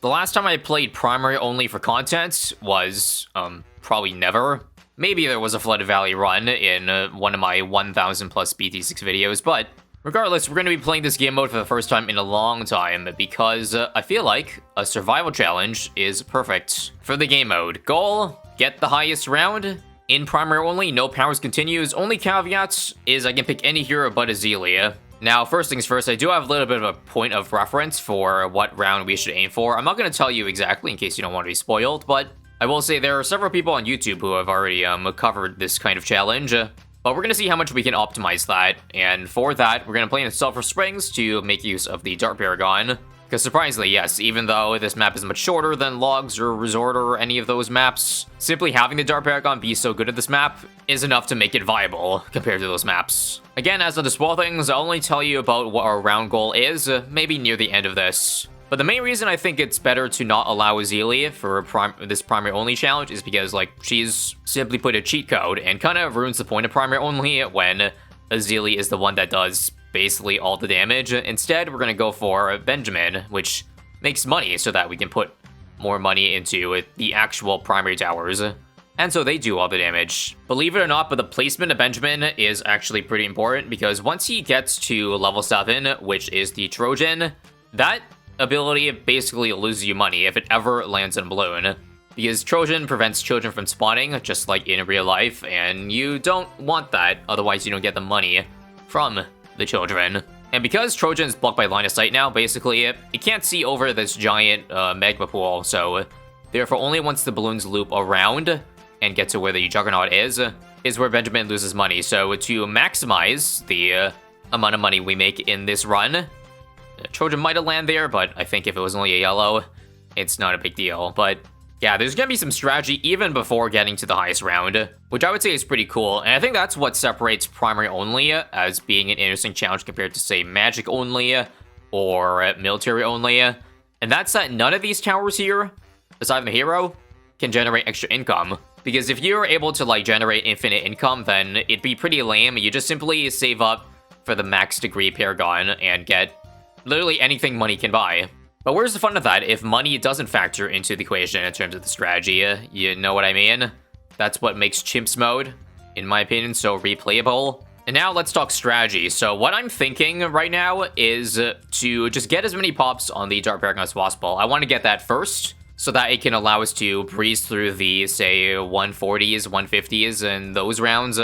The last time I played primary only for content was, probably never. Maybe there was a Flooded Valley run in one of my 1000 plus BT6 videos, but regardless, we're going to be playing this game mode for the first time in a long time because I feel like a survival challenge is perfect for the game mode. Goal, get the highest round. In primary only, no powers continues. Only caveats is I can pick any hero but Azealia. Now, first things first, I do have a little bit of a point of reference for what round we should aim for. I'm not going to tell you exactly in case you don't want to be spoiled, but I will say there are several people on YouTube who have already covered this kind of challenge. But we're going to see how much we can optimize that, and for that, we're going to play in Sulphur Springs to make use of the Dart Paragon. Because surprisingly, yes, even though this map is much shorter than Logs or Resort or any of those maps, simply having the Dart Paragon be so good at this map is enough to make it viable compared to those maps. Again, as of the spoil things, I'll only tell you about what our round goal is, maybe near the end of this. But the main reason I think it's better to not allow Azealia for this primary only challenge is because, like, she's simply put a cheat code and kind of ruins the point of primary only when Azealia is the one that does basically all the damage. Instead, we're going to go for Benjamin, which makes money so that we can put more money into the actual primary towers. And so they do all the damage. Believe it or not, but the placement of Benjamin is actually pretty important because once he gets to level 7, which is the Trojan, that ability basically loses you money if it ever lands in Bloon. Because Trojan prevents children from spawning, just like in real life, and you don't want that, otherwise you don't get the money from the children. And because Trojan's blocked by line of sight now, basically, it can't see over this giant magma pool, so therefore only once the balloons loop around and get to where the Juggernaut is where Benjamin loses money. So to maximize the amount of money we make in this run, Trojan might have landed there, but I think if it was only a yellow, it's not a big deal. But yeah, there's gonna be some strategy even before getting to the highest round, which I would say is pretty cool. And I think that's what separates primary only as being an interesting challenge compared to, say, magic only or military only. And that's that none of these towers here, aside from the hero, can generate extra income. Because if you're able to, like, generate infinite income, then it'd be pretty lame. You just simply save up for the max degree paragon and get literally anything money can buy. But where's the fun of that if money doesn't factor into the equation in terms of the strategy? You know what I mean? That's what makes Chimps mode, in my opinion, so replayable. And now let's talk strategy. So what I'm thinking right now is to just get as many pops on the Dart Paragon as possible. I want to get that first, so that it can allow us to breeze through the, say, 140s, 150s, and those rounds.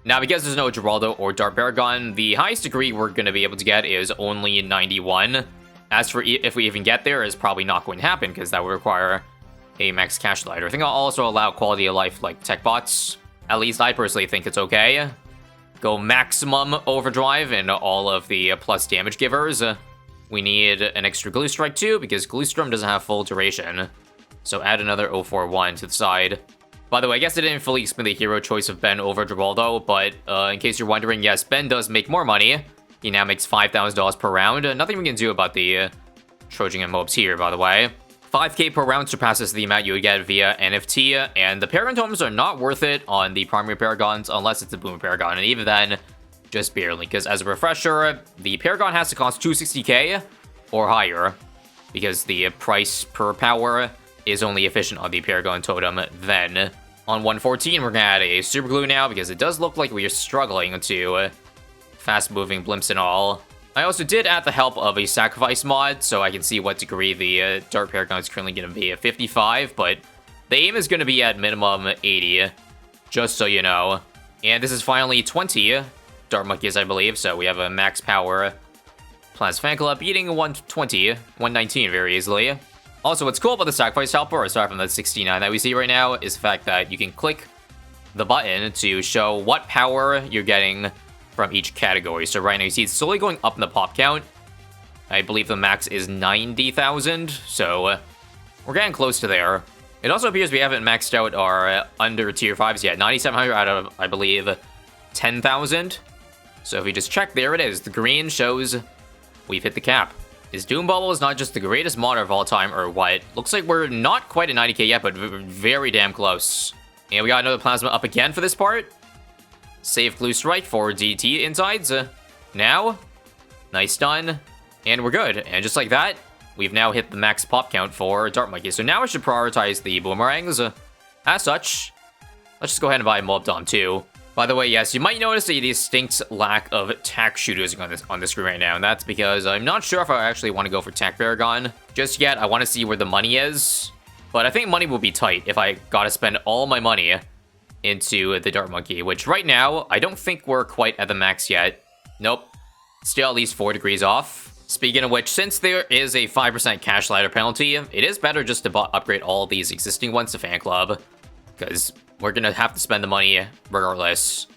Now, because there's no Geraldo or Dart Paragon, the highest degree we're going to be able to get is only 91. As for if we even get there, is probably not going to happen, because that would require a max cash slider. I think I'll also allow quality of life, like tech bots. At least I personally think it's okay. Go maximum overdrive in all of the plus damage givers. We need an extra Glue Strike too, because Glue Storm doesn't have full duration. So add another 041 to the side. By the way, I guess I didn't fully explain the hero choice of Ben over Geraldo, but in case you're wondering, yes, Ben does make more money. He now makes $5,000 per round. Nothing we can do about the Trojan and mobs here, by the way. 5k per round surpasses the amount you would get via NFT, and the Paragon Tomes are not worth it on the primary Paragons unless it's a Boomer Paragon, and even then, just barely, because as a refresher, the Paragon has to cost 260k or higher, because the price per power is only efficient on the Paragon Totem. Then, on 114, we're gonna add a Super Glue now, because it does look like we are struggling to fast-moving blimps and all. I also did add the help of a sacrifice mod, so I can see what degree the Dart Paragon is currently going to be at 55, but the aim is going to be at minimum 80, just so you know. And this is finally 20 Dart Monkeys, I believe, so we have a max power Plans Fan Club beating 120, 119 very easily. Also, what's cool about the sacrifice helper, aside from the 69 that we see right now, is the fact that you can click the button to show what power you're getting from each category. So right now you see it's slowly going up in the pop count. I believe the max is 90,000, so we're getting close to there. It also appears we haven't maxed out our under tier 5s yet. 9,700 out of, I believe, 10,000. So if we just check, there it is. The green shows we've hit the cap. Is Doom Bubble is not just the greatest mod of all time, or what? Looks like we're not quite at 90k yet, but very damn close. And we got another Plasma up again for this part. Save Glue Strike for DT insides. Now, nice stun, and we're good. And just like that, we've now hit the max pop count for Dart Monkey. So now I should prioritize the boomerangs. As such, let's just go ahead and buy Mob Dom too. By the way, yes, you might notice a distinct lack of tack shooters on the screen right now, and that's because I'm not sure if I actually want to go for tack paragon just yet. I want to see where the money is, but I think money will be tight if I gotta spend all my money into the Dart Monkey, which right now, I don't think we're quite at the max yet. Nope. Still at least 4 degrees off. Speaking of which, since there is a 5% cash ladder penalty, it is better just to upgrade all of these existing ones to Fan Club, because we're gonna have to spend the money regardless.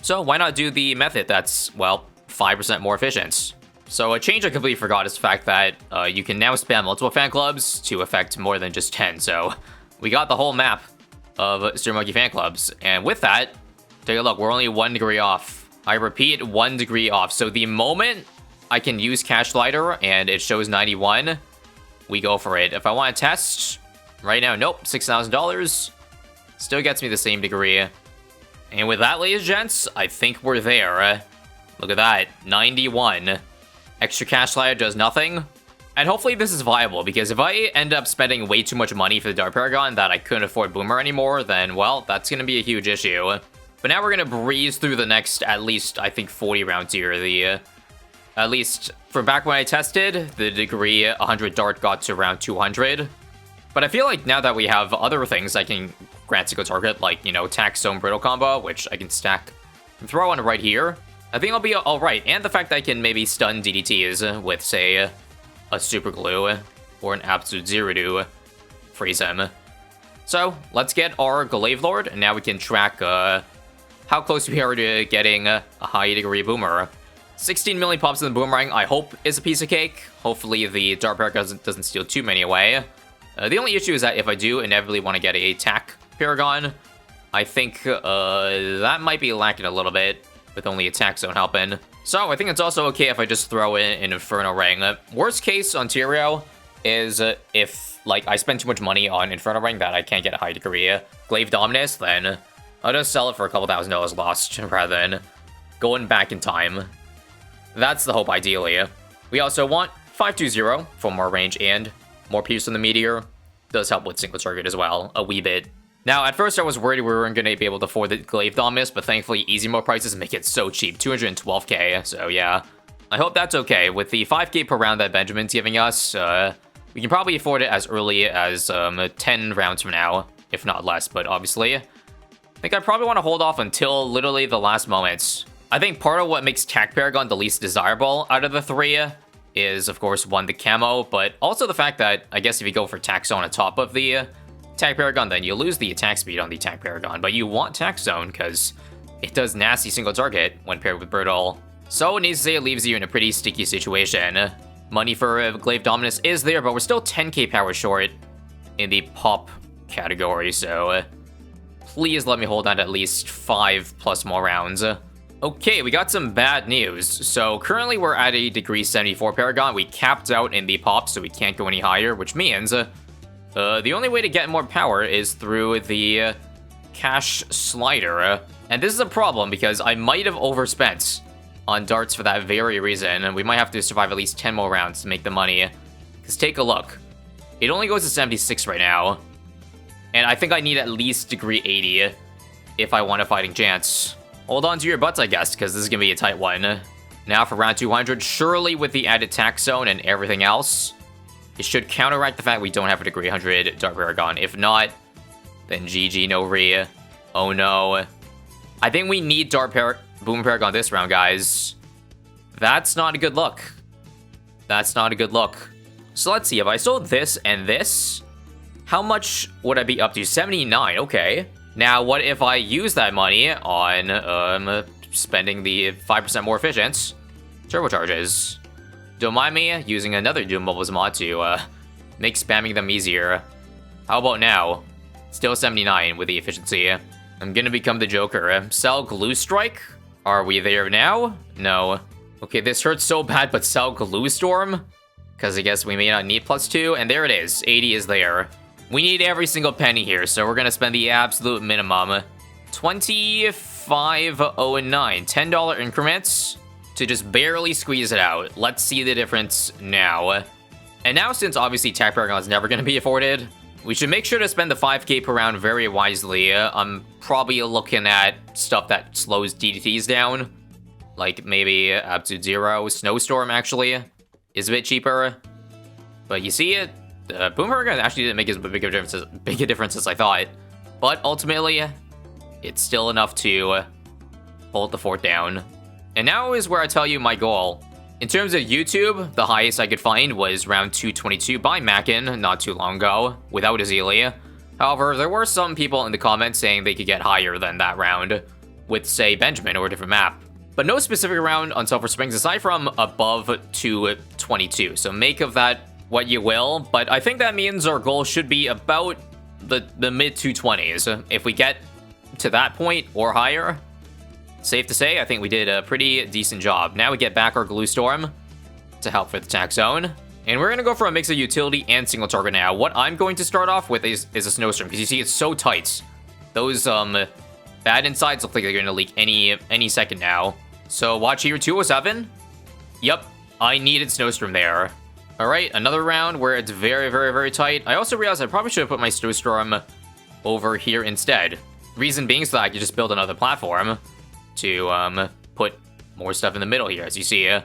So why not do the method that's, well, 5% more efficient? So a change I completely forgot is the fact that you can now spam multiple fan clubs to affect more than just 10. So we got the whole map of Super Monkey fan clubs. And with that, take a look, we're only 1 degree off. I repeat, 1 degree off. So the moment I can use Cash Slider and it shows 91, we go for it. If I want to test, right now, nope, $6,000. Still gets me the same degree. And with that, ladies and gents, I think we're there. Look at that, 91. Extra Cash Slider does nothing. And hopefully this is viable, because if I end up spending way too much money for the Dart Paragon that I couldn't afford Boomer anymore, then, well, that's going to be a huge issue. But now we're going to breeze through the next, at least, I think, 40 rounds here. At least, from back when I tested, the degree 100 Dart got to around 200. But I feel like now that we have other things I can grant single target, like, you know, Tack Zone Brittle combo, which I can stack and throw on right here, I think I'll be alright. And the fact that I can maybe stun DDTs with, say, a Super Glue or an Absolute Zero to freeze him. So, let's get our Glaive Lord, and now we can track how close we are to getting a high degree Boomer. 16 million pops in the Boomerang, I hope, is a piece of cake. Hopefully the Dart Paragon doesn't steal too many away. The only issue is that if I do inevitably want to get a Tack Paragon, I think that might be lacking a little bit with only Attack Zone helping. So I think it's also okay if I just throw in an Inferno Ring. Worst case, Ontario, is if like I spend too much money on Inferno Ring that I can't get a high degree Glaive Dominus, then I'll just sell it for a couple $1,000s lost rather than going back in time. That's the hope, ideally. We also want 520 for more range and more pierce on the Meteor. Does help with single target as well, a wee bit. Now, at first I was worried we weren't going to be able to afford the Glaive Dominus, but thankfully easy mode prices make it so cheap, 212k, so yeah. I hope that's okay. With the 5k per round that Benjamin's giving us, we can probably afford it as early as 10 rounds from now, if not less, but obviously, I think I probably want to hold off until literally the last moments. I think part of what makes Tack Paragon the least desirable out of the three is, of course, one, the camo, but also the fact that, I guess if you go for Tack Zone on top of the Tack Paragon, then you lose the attack speed on the Tack Paragon, but you want Tack Zone because it does nasty single target when paired with Brittle. So, needs to say, it leaves you in a pretty sticky situation. Money for Glaive Dominus is there, but we're still 10k power short in the pop category, so please let me hold on to at least 5+ more rounds. Okay, we got some bad news. So currently we're at a degree 74 Paragon. We capped out in the pop, so we can't go any higher, which means the only way to get more power is through the Cash Slider. And this is a problem because I might have overspent on darts for that very reason, and we might have to survive at least 10 more rounds to make the money. Because take a look. It only goes to 76 right now. And I think I need at least degree 80 if I want a fighting chance. Hold on to your butts, I guess, because this is going to be a tight one. Now for round 200, surely with the added Tack Zone and everything else, it should counteract the fact we don't have a degree 100 Dart Paragon. If not, then GG, no re. Oh no. I think we need Boom Paragon this round, guys. That's not a good look. That's not a good look. So let's see, if I sold this and this, how much would I be up to? 79, okay. Now, what if I use that money on spending the 5% more efficient turbocharges? Don't mind me using another Doom Bubbles mod to make spamming them easier. How about now? Still 79 with the efficiency. I'm gonna become the Joker. Sell Glue Strike? Are we there now? No. Okay, this hurts so bad, but sell Glue Storm? Because I guess we may not need +2, and there it is. 80 is there. We need every single penny here, so we're gonna spend the absolute minimum. 25.09, $10 increments to just barely squeeze it out. Let's see the difference now. And now, since obviously Tech Paragon is never going to be afforded, we should make sure to spend the 5k per round very wisely. I'm probably looking at stuff that slows DDTs down, like maybe Absolute Zero. Snowstorm actually is a bit cheaper, but you see it. Boomerang actually didn't make as big a difference as I thought, but ultimately, it's still enough to hold the fort down. And now is where I tell you my goal. In terms of YouTube, the highest I could find was round 222 by Mackin not too long ago, without Azalea. However, there were some people in the comments saying they could get higher than that round, with, say, Benjamin or a different map. But no specific round on Sulphur Springs aside from above 222, so make of that what you will, but I think that means our goal should be about the mid-220s. If we get to that point or higher, safe to say, I think we did a pretty decent job. Now we get back our Glue Storm to help for the attack zone. And we're going to go for a mix of utility and single target now. What I'm going to start off with is a Snowstorm, because you see it's so tight. Those bad insides look like they're going to leak any second now. So watch here, 207. Yep, I needed Snowstorm there. Alright, another round where it's very, very, very tight. I also realized I probably should have put my Snowstorm over here instead. Reason being so that I could just build another platform to put more stuff in the middle here, as you see.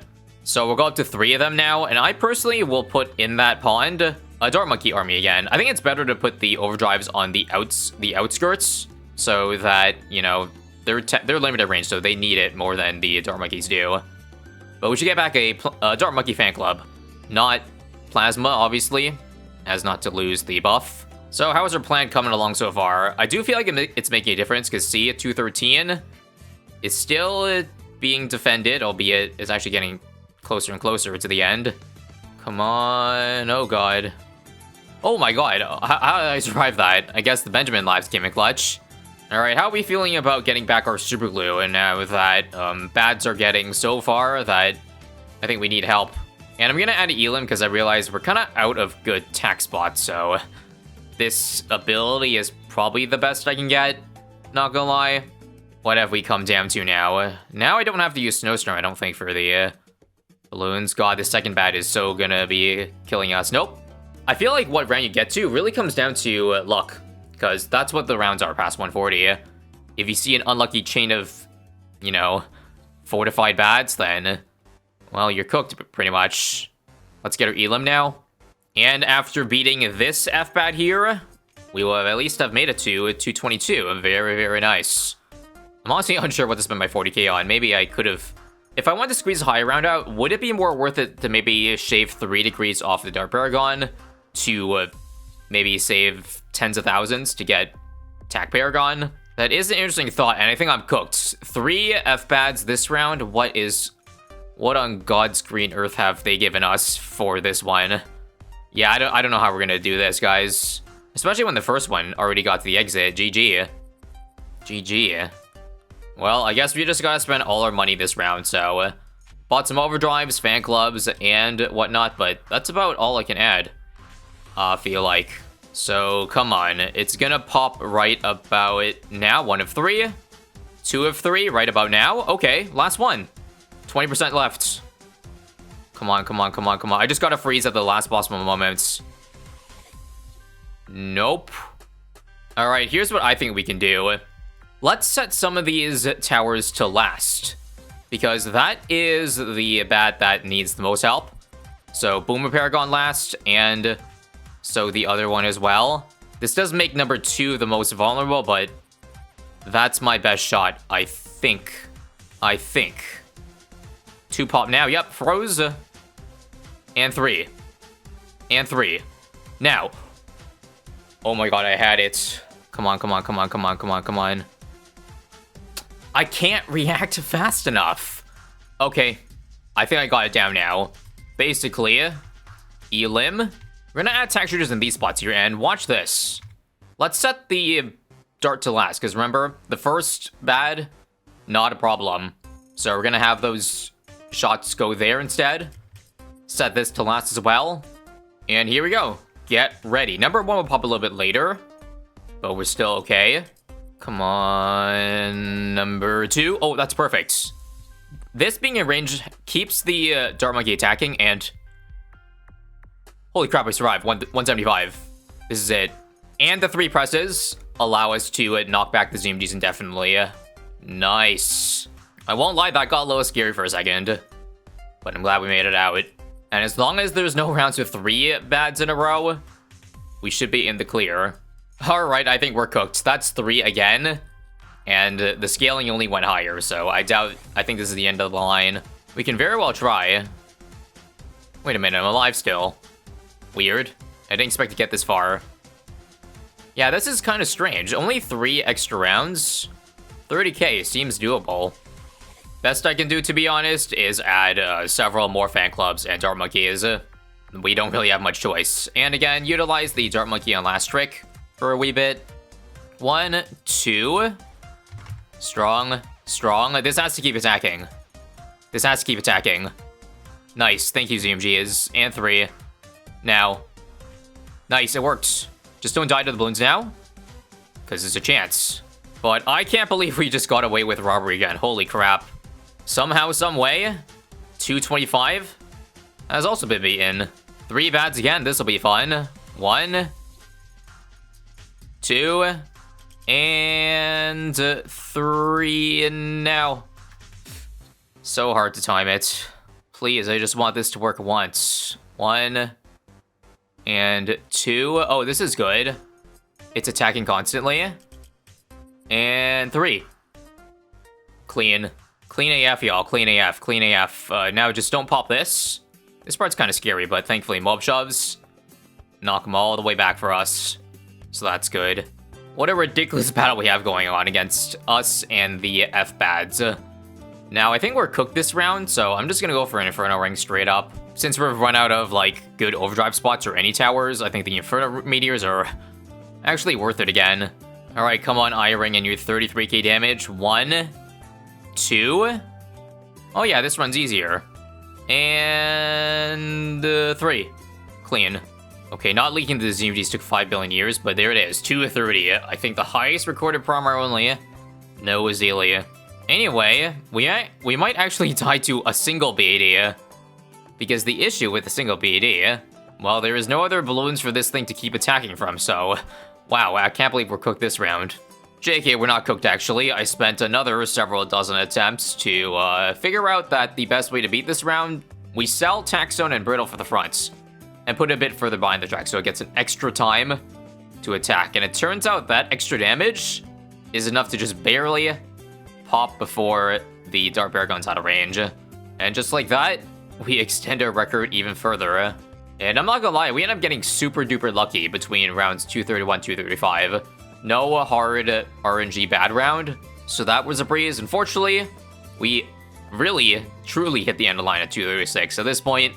So we'll go up to 3 of them now, and I personally will put in that pond a Dart Monkey army again. I think it's better to put the overdrives on the outskirts, so that, you know, they're limited range, so they need it more than the Dart Monkeys do. But we should get back a Dart Monkey fan club, not Plasma, obviously, as not to lose the buff. So how is our plan coming along so far? I do feel like it's making a difference, because see, 213 is still being defended, albeit it's actually getting closer and closer to the end. Come on. Oh, God. Oh, my God. How did I survive that? I guess the Benjamin lives came in clutch. All right, how are we feeling about getting back our super glue? And now with that, bads are getting so far that I think we need help. And I'm going to add Elim because I realize we're kind of out of good tack spots. So this ability is probably the best I can get. Not gonna lie. What have we come down to now? Now I don't have to use Snowstorm, I don't think, for the balloons. God, the second bad is so gonna be killing us. Nope. I feel like what round you get to really comes down to luck, because that's what the rounds are past 140. If you see an unlucky chain of, you know, fortified bads, then, well, you're cooked pretty much. Let's get our Elim now. And after beating this F-bad here, we will at least have made it to 222. Very, very nice. I'm honestly unsure what to spend my 40k on. Maybe I could have... If I wanted to squeeze a high round out, would it be more worth it to maybe shave 3 degrees off the Dart Paragon to maybe save tens of thousands to get Tack Paragon? That is an interesting thought, and I think I'm cooked. 3 F-bads this round. What on God's green earth have they given us for this one? Yeah, I don't know how we're gonna do this, guys. Especially when the first one already got to the exit. GG. GG. Well, I guess we just gotta spend all our money this round, so... bought some overdrives, fan clubs, and whatnot, but that's about all I can add. I feel like. So, come on. It's gonna pop right about now. 1 of 3. 2 of 3, right about now. Okay, last one. 20% left. Come on, come on, come on, come on. I just gotta freeze at the last possible moments. Nope. Alright, here's what I think we can do. Let's set some of these towers to last, because that is the bad that needs the most help. So Boomer Paragon last, and so the other one as well. This does make number 2 the most vulnerable, but that's my best shot, I think. 2 pop now. Yep, froze. And 3. And 3. Now. Oh my god, I had it. Come on, come on, come on, come on, come on, come on. I can't react fast enough. Okay, I think I got it down now. Basically, Elim. We're gonna add tack shooters in these spots here, and watch this. Let's set the dart to last, because remember, the first bad, not a problem. So we're gonna have those shots go there instead. Set this to last as well. And here we go. Get ready. Number 1 will pop a little bit later, but we're still okay. Come on, number 2. Oh, that's perfect. This being in range keeps the Dart Monkey attacking, and... Holy crap, we survived. 175. This is it. And the 3 presses allow us to knock back the ZMGs indefinitely. Nice. I won't lie, that got a little scary for a second. But I'm glad we made it out. And as long as there's no rounds with 3 bads in a row, we should be in the clear. Alright, I think we're cooked. That's 3 again. And the scaling only went higher, so I think this is the end of the line. We can very well try. Wait a minute, I'm alive still. Weird. I didn't expect to get this far. Yeah, this is kind of strange. Only 3 extra rounds. 30k seems doable. Best I can do, to be honest, is add several more fan clubs and Dart Monkeys. We don't really have much choice. And again, utilize the Dart Monkey on last trick for a wee bit. 1, 2. Strong, strong. This has to keep attacking. This has to keep attacking. Nice, thank you, ZMGs. And 3. Now. Nice, it worked. Just don't die to the balloons now, because there's a chance. But I can't believe we just got away with robbery again. Holy crap. Somehow, some way, 225 has also been beaten. 3 bads again, this will be fun. 1, 2, and 3 now. So hard to time it. Please, I just want this to work once. 1 and 2. Oh, this is good. It's attacking constantly. And 3. Clean. Clean AF, y'all. Clean AF. Clean AF. Now just don't pop this. This part's kind of scary, but thankfully mob shoves knock them all the way back for us. So that's good. What a ridiculous battle we have going on against us and the F-Bads. Now, I think we're cooked this round, so I'm just gonna go for an Inferno Ring straight up. Since we've run out of, like, good overdrive spots or any towers, I think the Inferno Meteors are actually worth it again. Alright, come on, I-Ring, and you 33k damage. 1, 2. Oh yeah, this run's easier. And 3. Clean. Okay, not leaking to the ZMGs took 5 billion years, but there it is. 230. I think the highest recorded primer only. No Azalea. Anyway, we might actually tie to a single BAD. Because the issue with a single BAD, well, there is no other balloons for this thing to keep attacking from, so... Wow, I can't believe we're cooked this round. JK, we're not cooked actually. I spent another several dozen attempts to figure out that the best way to beat this round, we sell Taxstone and Brittle for the fronts, and put it a bit further behind the track so it gets an extra time to attack. And it turns out that extra damage is enough to just barely pop before the Dart Paragon's out of range. And just like that, we extend our record even further. And I'm not gonna lie, we end up getting super duper lucky between rounds 231, 235. No hard RNG bad round, so that was a breeze. Unfortunately, we really, truly hit the end of the line at 236. At this point,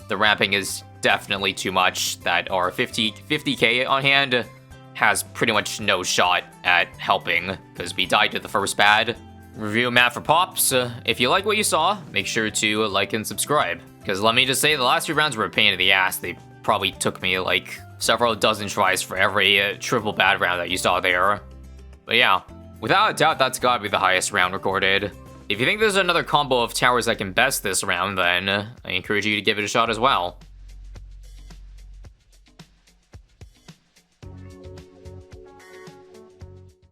the ramping is definitely too much. That our 50k on hand has pretty much no shot at helping, because we died to the first bad. Review map for pops. If you like what you saw, make sure to like and subscribe. Because let me just say, the last 2 rounds were a pain in the ass. They probably took me like several dozen tries for every triple bad round that you saw there. But yeah, without a doubt, that's gotta be the highest round recorded. If you think there's another combo of towers that can best this round, then I encourage you to give it a shot as well.